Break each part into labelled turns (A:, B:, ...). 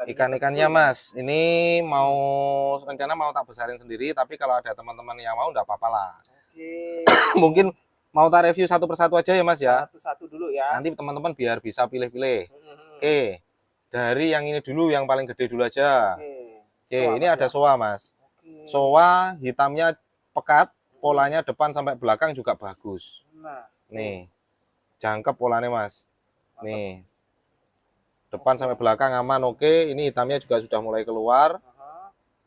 A: Ikan-ikannya Mas, ini rencana mau tak besarin sendiri, tapi kalau ada teman-teman yang mau enggak apa-apa lah.
B: Oke.
A: Mungkin mau tak review satu persatu aja ya Mas ya.
B: Satu-satu dulu ya.
A: Nanti teman-teman biar bisa pilih-pilih. Oke. Dari yang ini dulu, yang paling gede dulu aja. Oke, ini ada soa Mas. Soa hitamnya pekat, polanya depan sampai belakang juga bagus.
B: Nah,
A: nih. Jangkep polanya Mas. Nih. Depan sampai belakang aman, oke. Ini hitamnya juga sudah mulai keluar.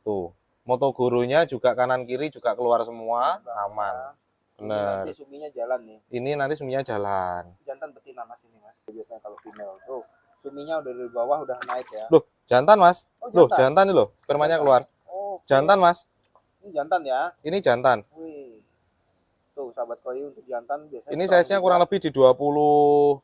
A: Tuh, motogoronya juga kanan kiri juga keluar semua, aman. Bener.
B: Nanti suminya jalan nih.
A: Ini nanti suminya jalan.
B: Jantan betina Mas ini Mas. Biasanya kalau female tuh suminya udah dari bawah udah naik ya.
A: Loh, jantan Mas.
B: Oh,
A: Loh, jantan nih loh, spermanya keluar.
B: Oh,
A: jantan Mas.
B: Ini jantan ya.
A: Ini jantan.
B: Wih. Tuh sahabat koi, untuk jantan biasanya
A: ini size-nya kurang lebih di 26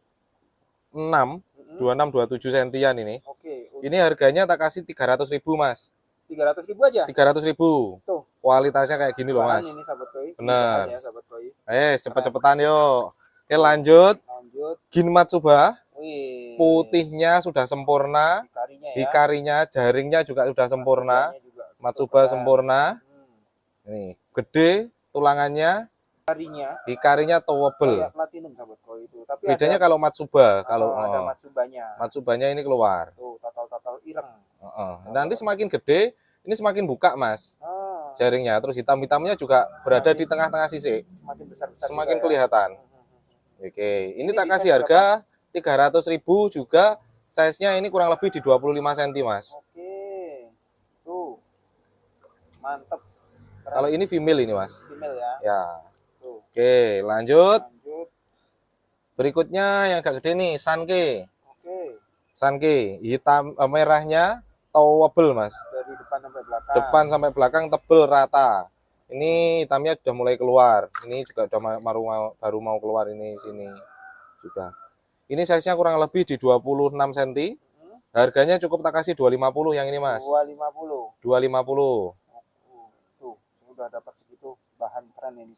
A: 27 sentian ini.
B: Oke.
A: Ini harganya tak kasih 300.000 Mas.
B: 300.000 aja.
A: 300.000.
B: Tuh.
A: Kualitasnya kayak gini loh Mas.
B: Ini sahabat koi.
A: Bener.
B: Ya, sahabat koi.
A: Cepet-cepetan yuk. Oke, lanjut. Gin Matsuba.
B: Wih.
A: Putihnya sudah sempurna. Hikarinya, jaringnya juga sudah sempurna. Matsuba sempurna. Ini gede tulangannya. Hikarinya towable.
B: Kayak platinum sahabat koi itu. Tapi
A: bedanya kalau Matsuba,
B: ada Matsubanya.
A: Matsubanya ini keluar.
B: Tuh, total ireng.
A: Nanti semakin gede, ini semakin buka Mas. Jaringnya, terus hitam-hitamnya juga berada di tengah-tengah sisi.
B: Semakin besar.
A: Semakin kelihatan. Oke, ini tak kasih harga 300.000 juga. Size-nya ini kurang lebih di 25 cm Mas.
B: Oke. Tuh. Mantep.
A: Kalau ini female ini Mas.
B: Female ya.
A: Ya. Oke, lanjut. Berikutnya yang agak gede nih, Sanke. Sanke, hitam merahnya towable Mas.
B: Dari depan sampai belakang.
A: Depan sampai belakang tebel rata. Ini hitamnya sudah mulai keluar. Ini juga udah baru mau keluar ini sini juga. Ini size-nya kurang lebih di 26 cm. Harganya cukup tak kasih 250 yang ini Mas. 250.
B: Tuh, sudah dapat segitu bahan keren ini.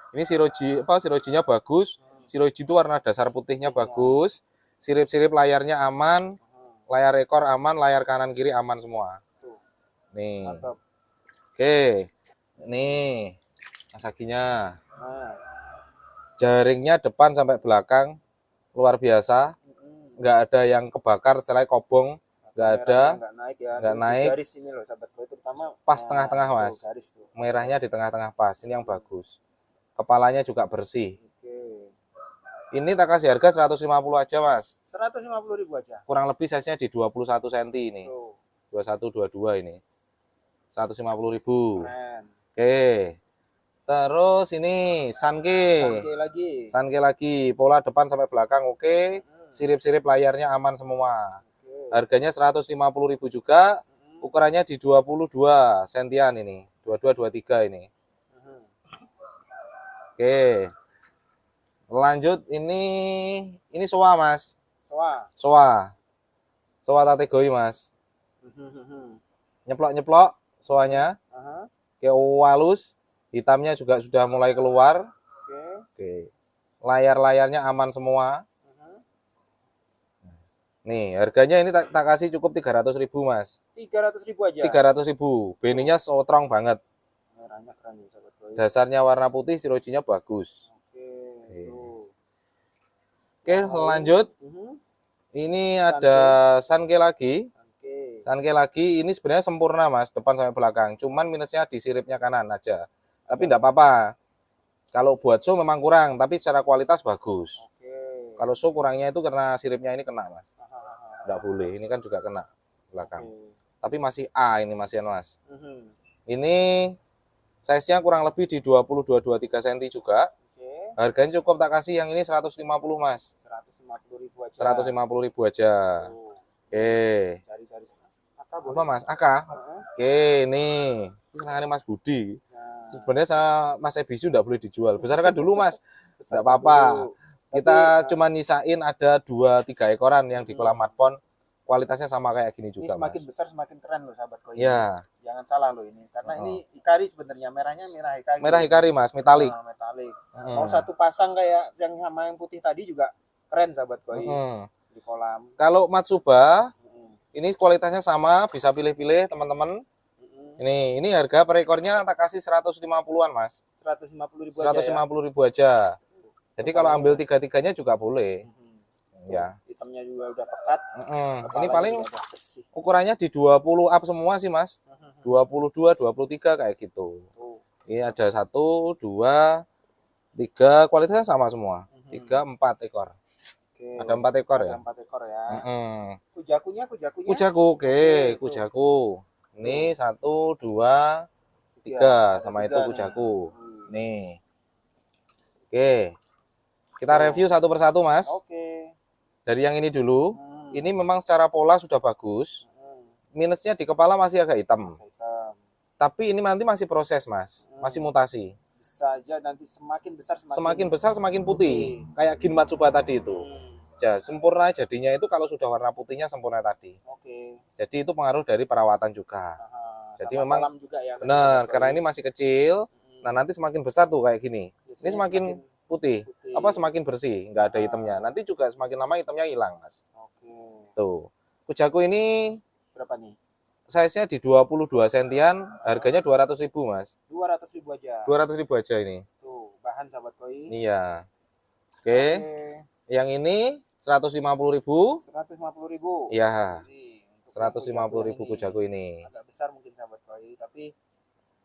A: Ini sirojinya bagus. Siroji itu warna dasar putihnya bagus. Sirip-sirip layarnya aman. Layar ekor aman, layar kanan kiri aman semua. Nih. Oke. Nih. Asaginya. Jaringnya depan sampai belakang luar biasa. Nggak ada yang kebakar, selain kobong. Nggak ada. Nggak naik.
B: Garis ini loh sahabat koi, terutama
A: pas tengah-tengah Mas. Merahnya di tengah-tengah pas. Ini yang bagus. Kepalanya juga bersih. Ini tak kasih harga 150 aja Mas.
B: 150.000 aja.
A: Kurang lebih size-nya di 21 cm ini. 21 22 ini. 150.000. Oke. Terus ini Sanke. Sanke lagi. Pola depan sampai belakang oke. Sirip-sirip layarnya aman semua. Harganya 150.000 juga. Ukurannya di 22 sentian ini. 22 23 ini. Oke. Lanjut ini soa Mas. Soa kategori Mas. Nyeplok soanya. Kayak walus, hitamnya juga sudah mulai keluar. Oke. Layar-layarnya aman semua. Nih, harganya ini tak kasih cukup 300.000 Mas.
B: 300.000 aja.
A: 300.000. Benihnya strong banget.
B: Merahnya keren ya sahabat koi.
A: Dasarnya warna putih, sirojinya bagus. Oke, lanjut. Ini ada Sanke lagi. Sanke lagi, ini sebenarnya sempurna Mas, depan sampai belakang. Cuman minusnya di siripnya kanan aja. Tapi enggak apa-apa. Kalau buat show memang kurang, tapi secara kualitas bagus. Kalau show kurangnya itu karena siripnya ini kena Mas. Enggak boleh, ini kan juga kena belakang. Tapi masih A ini Mas Yan Mas. Ini size-nya kurang lebih di 20 22 3 cm juga. Harganya cukup tak kasih yang ini 150 Mas. 150.000 aja. Oke. Apa Mas? Aka? Oke, nih. Ini senangannya Mas Budi. Sebenarnya sama Mas Ebisu enggak boleh dijual. Besarkan dulu Mas. Enggak apa-apa. Kita cuma nyisain ada 2-3 ekoran yang di kolam matpon. Kualitasnya sama kayak gini juga,
B: ini semakin
A: Mas.
B: besar semakin keren loh sahabat koi.
A: Ya.
B: Jangan salah loh ini, karena ini hikari sebenarnya, merahnya merah hikari.
A: Merah hikari Mas, metalik.
B: Metalik. Mau satu pasang kayak yang sama yang putih tadi juga keren sahabat koi di kolam.
A: Kalau Matsuba Ini kualitasnya sama, bisa pilih-pilih teman-teman. Ini harga per ekornya tak kasih 150-an, Mas.
B: 150.000 aja
A: 150.000 aja. Jadi kalau ambil tiga-tiganya juga boleh. Ya.
B: Hitamnya juga udah pekat.
A: Ini paling ukurannya di 20 up semua sih, Mas. 22, 23 kayak gitu. Ini ada 1, 2, 3, kualitasnya sama semua. 3, 4 ekor. Ada 4 ekor ya.
B: Ada 4 ekor ya. Kujakunya.
A: Kujaku, kujaku. Ini 1, 2, 3 sama itu kujaku. Nih. Oke. Kita review satu persatu, Mas. Dari yang ini dulu. Ini memang secara pola sudah bagus. Minusnya di kepala masih agak hitam. Tapi ini nanti masih proses, Mas. Masih mutasi.
B: Bisa aja nanti semakin
A: besar semakin putih. Kayak Gin Matsuba tadi itu. Ya, sempurna jadinya itu kalau sudah warna putihnya sempurna tadi. Jadi itu pengaruh dari perawatan juga. Jadi memang
B: juga ya,
A: benar, karena ini masih kecil. Nah, nanti semakin besar tuh kayak gini. Ini semakin putih. Apa semakin bersih, nggak ada hitamnya. Nanti juga semakin lama hitamnya hilang, Mas. Tuh. Kujaku ini
B: berapa nih?
A: Size-nya di 22 sentian, harganya 200.000, Mas.
B: 200.000 aja.
A: 200.000 aja ini.
B: Tuh, bahan sahabat koi.
A: Iya. Oke. Yang ini 150.000.
B: 150.000.
A: Iya. 150.000 kujaku ini.
B: Agak besar mungkin sahabat koi, tapi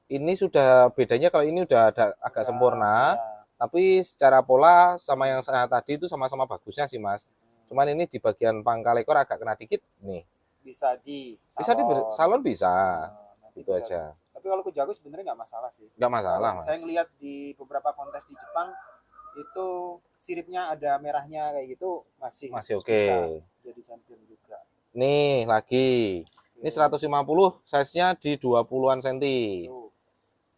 A: ini sudah bedanya kalau ini udah ada agak sempurna. Tapi secara pola sama yang saya tadi itu sama-sama bagusnya sih, Mas. Cuman ini di bagian pangkal ekor agak kena dikit nih.
B: Bisa di
A: salon bisa. Itu
B: bisa.
A: aja.
B: Tapi kalau kujaku sebenarnya nggak masalah sih.
A: Nggak masalah, Mas.
B: Saya ngelihat di beberapa kontes di Jepang itu siripnya ada merahnya kayak gitu masih
A: oke.
B: Jadi champion juga.
A: Nih lagi. Ini 150, size-nya di 20-an senti.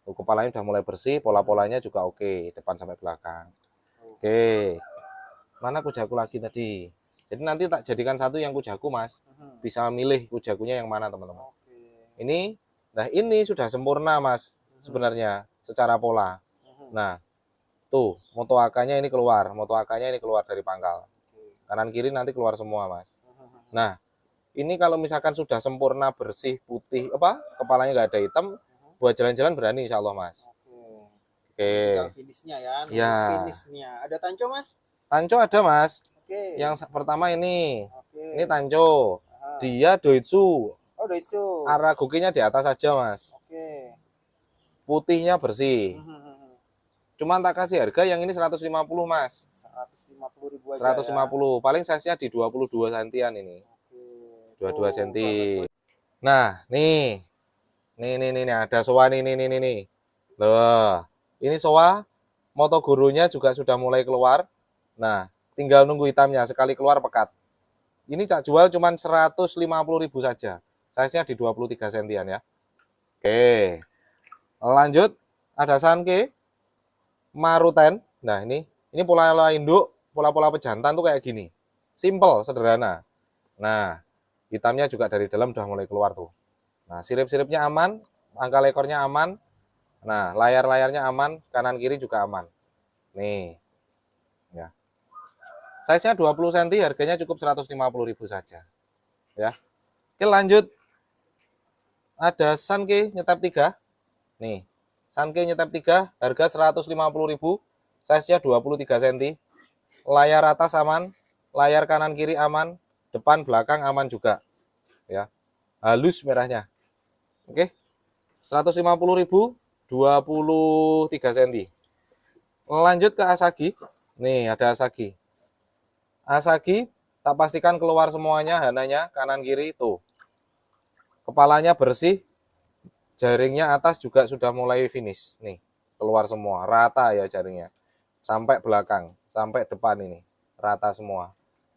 A: Tuh, kepalanya udah mulai bersih, pola-polanya juga oke, depan sampai belakang. Oke. Mana kujaku lagi tadi? Jadi nanti tak jadikan satu yang kujaku, Mas. Bisa milih kujakunya yang mana, teman-teman. Ini, nah ini sudah sempurna, Mas. Sebenarnya, secara pola. Nah, tuh, moto akanya ini keluar. Moto akanya ini keluar dari pangkal. Kanan kiri nanti keluar semua, Mas. Nah, ini kalau misalkan sudah sempurna, bersih, putih, kepalanya nggak ada hitam, buat jalan-jalan berani, insya Allah, Mas. Oke.
B: Finishnya ya. Finishnya. Ada tanco, Mas?
A: Tanco ada, Mas. Yang pertama ini. Ini tanco. Dia Doitsu.
B: Oh, Doitsu.
A: Aragokinya di atas saja, Mas. Putihnya bersih. Cuman tak kasih harga yang ini 150, Mas.
B: 150.000 aja.
A: 150. Paling size-nya di 22 sentian ini. 22 cm. Nah, nih ada soa nih. Loh, ini soa moto gurunya juga sudah mulai keluar. Nah, tinggal nunggu hitamnya, sekali keluar pekat. Ini tak jual cuma 150.000 saja. Size-nya di 23 sentian ya. Oke. Lanjut, ada Sanke Maruten. Nah, ini pola induk, pola-pola pejantan tuh kayak gini. Simple, sederhana. Nah, hitamnya juga dari dalam udah mulai keluar tuh. Nah, sirip-siripnya aman, pangkal ekornya aman. Nah, layar-layarnya aman, kanan kiri juga aman. Nih. Ya. Size-nya 20 cm, harganya cukup 150.000 saja. Ya. Oke, lanjut. Ada Sanke nyetep 3. Nih. Sanke nyetep 3, harga 150.000. Size-nya 23 cm. Layar atas aman, layar kanan kiri aman, depan belakang aman juga. Ya. Halus merahnya. Oke. 150.000, 23 cm. Lanjut ke Asagi. Nih, ada Asagi. Asagi, tak pastikan keluar semuanya, hananya, kanan kiri, tuh. Kepalanya bersih, jaringnya atas juga sudah mulai finish. Nih, keluar semua, rata ya jaringnya. Sampai belakang, sampai depan ini, rata semua.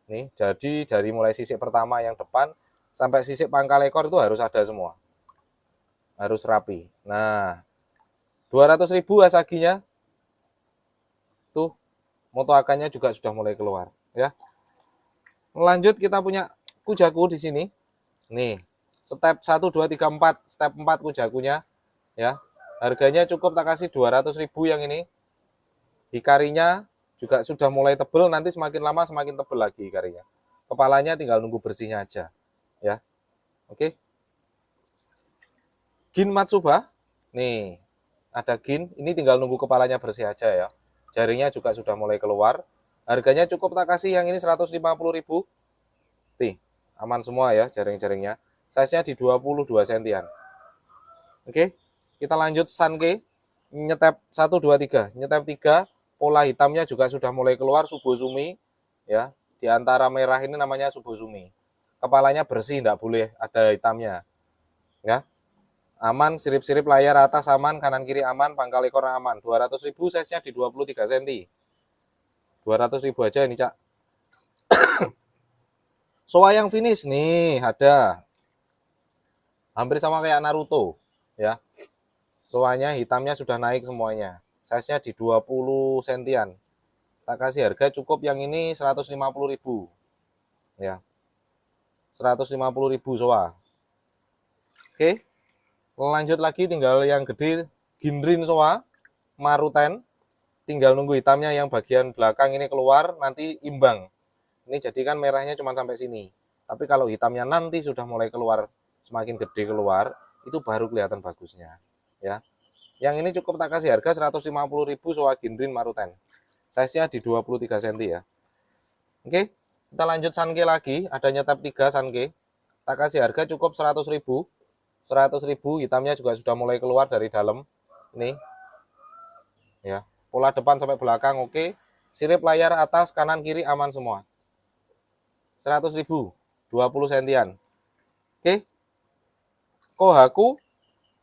A: Nih, jadi dari mulai sisik pertama yang depan, sampai sisik pangkal ekor itu harus ada semua. Harus rapi. Nah, 200.000 Asaginya. Tuh, moto akannya juga sudah mulai keluar. Ya. Lanjut kita punya kujaku di sini. Nih, step 1, 2, 3, 4. Step 4 kujakunya. Ya. Harganya cukup tak kasih 200.000 yang ini. Hikarinya juga sudah mulai tebel. Nanti semakin lama semakin tebel lagi hikarinya. Kepalanya tinggal nunggu bersihnya aja. Ya. Oke. Gin Matsuba. Nih, ada gin. Ini tinggal nunggu kepalanya bersih aja ya. Jaringnya juga sudah mulai keluar. Harganya cukup tak kasih yang ini 150.000. Nih, aman semua ya jaring-jaringnya. Size-nya di 22 sentian. Oke. Kita lanjut Sanke. Nyetep 1 2 3. Nyetep 3. Pola hitamnya juga sudah mulai keluar Subozumi ya. Di antara merah ini namanya Subozumi. Kepalanya bersih, enggak boleh ada hitamnya. Ya. Aman, sirip-sirip layar atas aman, kanan kiri aman, pangkal ekor aman. 200.000, size-nya di 23 cm. 200.000 aja ini, Cak. Soa yang finish nih, ada. Hampir sama kayak Naruto, ya. Soanya hitamnya sudah naik semuanya. Size-nya di 20 sentian. Tak kasih harga cukup yang ini 150.000. Ya. 150.000 soa. Oke. Lanjut lagi tinggal yang gede Ginrin Soa Maruten. Tinggal nunggu hitamnya yang bagian belakang ini keluar, nanti imbang. Ini jadikan merahnya cuma sampai sini. Tapi kalau hitamnya nanti sudah mulai keluar, semakin gede keluar, itu baru kelihatan bagusnya. Ya. Yang ini cukup tak kasih harga 150.000 Soa Ginrin Maruten. Size-nya di 23 cm ya. Oke, kita lanjut Sanke lagi. Ada nyetep 3 Sanke. Tak kasih harga cukup 100.000. 100.000, hitamnya juga sudah mulai keluar dari dalam. Ini. Ya, pola depan sampai belakang oke. Sirip layar atas, kanan kiri aman semua. 100.000, 20 sentian. Oke. Kohaku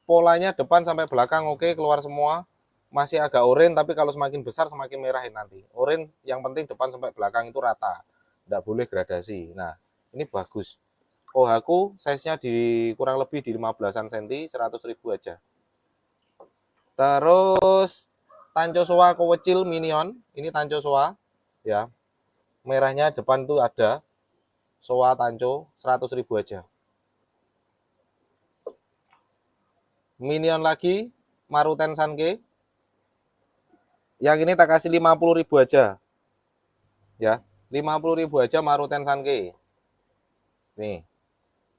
A: polanya depan sampai belakang oke, keluar semua. Masih agak oranye, tapi kalau semakin besar semakin merahin nanti. Oranye yang penting depan sampai belakang itu rata. Tidak boleh gradasi. Nah, ini bagus. Kohaku size-nya di kurang lebih di 15-an cm, 100.000 aja. Terus Tanco Soa kecil minion, ini Tanco Soa ya. Merahnya depan tuh ada Soa Tanco 100.000 aja. Minion lagi Maruten Sanke. Yang ini tak kasih 50.000 aja. Ya, 50.000 aja Maruten Sanke. Nih.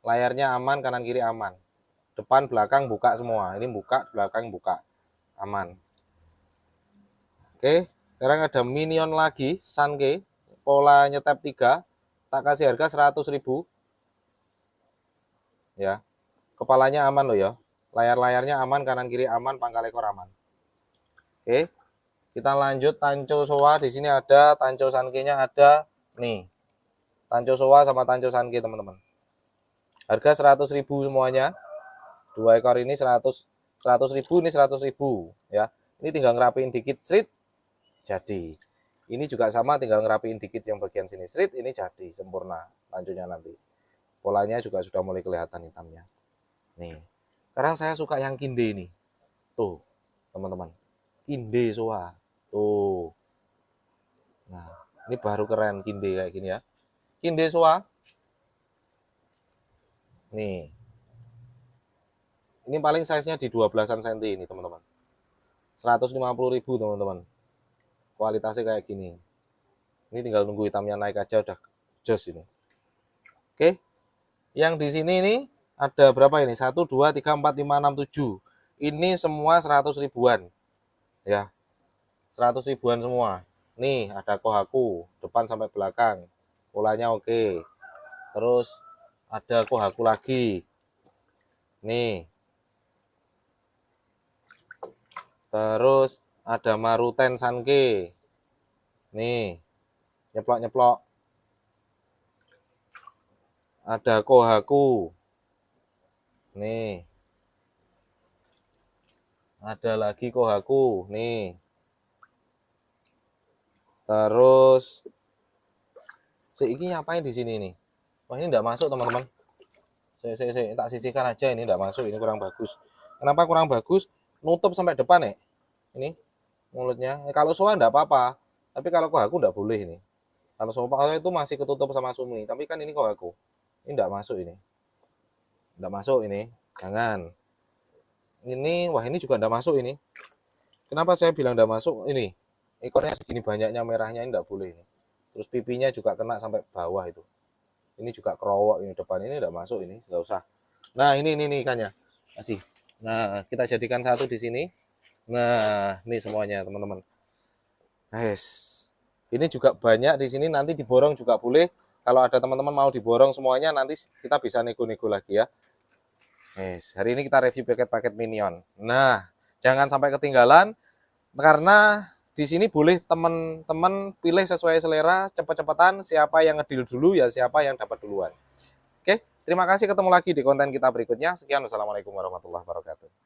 A: Layarnya aman, kanan kiri aman. Depan belakang buka semua. Ini buka, belakang buka. Aman. Oke, sekarang ada minion lagi, Sanke. Pola nyetep 3. Tak kasih harga 100.000. Ya. Kepalanya aman loh ya. Layar-layarnya aman, kanan kiri aman, pangkal ekor aman. Oke. Kita lanjut Tanco Soa. Di sini ada Tanco Sanke-nya ada nih. Tanco Soa sama Tanco Sanke, teman-teman. Harga 100.000 semuanya. Dua ekor ini 100.000, ini 100.000 ya. Ini tinggal ngerapiin dikit srit jadi. Ini juga sama, tinggal ngerapiin dikit yang bagian sini srit, ini jadi sempurna lanjutnya nanti. Polanya juga sudah mulai kelihatan hitamnya. Nih. Sekarang saya suka yang kinde ini. Tuh, teman-teman. Kinde Soa. Tuh. Nah, ini baru keren kinde kayak gini ya. Kinde Soa. Nih. Ini paling size-nya di 12-an cm ini, teman-teman. 150.000, teman-teman. Kualitasnya kayak gini. Ini tinggal nunggu hitamnya naik aja udah jos ini. Oke. Yang di sini nih ada berapa ini? 1 2 3 4 5 6 7. Ini semua 100 ribuan. Ya. 100 ribuan semua. Nih, ada Kohaku depan sampai belakang. Polanya oke. Terus ada Kohaku lagi. Nih. Terus ada Maruten Sanke. Nih. Nyeplok-nyeplok. Ada Kohaku. Nih. Ada lagi Kohaku. Nih. Terus ini ngapain di sini nih? Wah, ini enggak masuk, teman-teman. Saya tak sisihkan aja, ini enggak masuk, ini kurang bagus. Kenapa kurang bagus? Nutup sampai depan ya. Ini mulutnya. Kalau soa enggak apa-apa. Tapi kalau Kohaku enggak boleh ini. Kalau soa itu masih ketutup sama sumi, tapi kan ini Kohaku. Ini enggak masuk ini. Enggak masuk ini. Jangan. Ini wah ini juga enggak masuk ini. Kenapa saya bilang enggak masuk? Ini. Ekornya segini banyaknya merahnya, ini enggak boleh ini. Terus pipinya juga kena sampai bawah itu. Ini juga kerowok ini depan, ini enggak masuk ini, enggak usah. Nah, ini ikannya. Tadi. Nah, kita jadikan satu di sini. Nah, ini semuanya, teman-teman. Guys, ini juga banyak di sini, nanti diborong juga boleh. Kalau ada teman-teman mau diborong semuanya, nanti kita bisa nego-nego lagi ya. Guys, hari ini kita review paket-paket minion. Nah, jangan sampai ketinggalan, karena di sini boleh teman-teman pilih sesuai selera, cepet-cepetan, siapa yang ngedil dulu ya siapa yang dapat duluan. Oke, terima kasih, ketemu lagi di konten kita berikutnya. Sekian, wassalamualaikum warahmatullahi wabarakatuh.